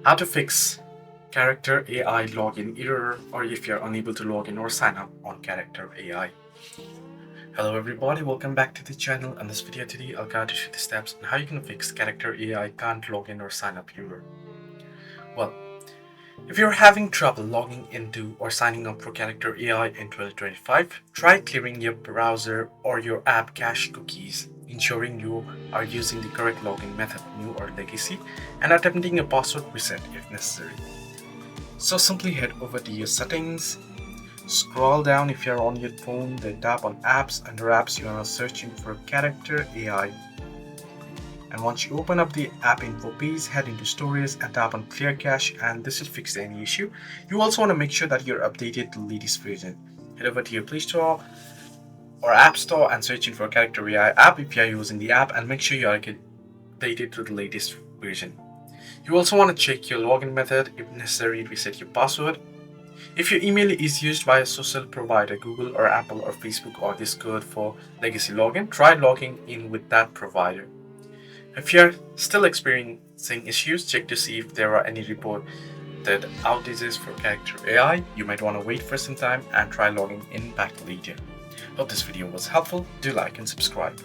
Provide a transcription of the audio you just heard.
How to fix character AI login error, or if you're unable to log in or sign up on character AI. Hello everybody, welcome back to the channel. In this video today, I'll guide you through the steps on how you can fix character AI can't log in or sign up error. Well, if you're having trouble logging into or signing up for character AI in 2025, try clearing your browser or your app cache cookies, ensuring you are using the correct login method, new or legacy, and attempting a password reset if necessary. So simply head over to your settings, scroll down if you're on your phone, then tap on apps. Under apps you are searching for character AI, and once you open up the app info page, head into storage and tap on clear cache, and this will fix any issue. You also want to make sure that you're updated to the latest version. Head over to your Play Store or App Store and searching for character AI app if you're using the app, and make sure you are updated to the latest version. You also want to check your login method. If necessary, reset your password. If your email is used by a social provider, Google or Apple or Facebook or Discord for legacy login, try logging in with that provider. If you're still experiencing issues, check to see if there are any reported outages for character AI. You might want to wait for some time and try logging in back later. Hope this video was helpful. Do like and subscribe.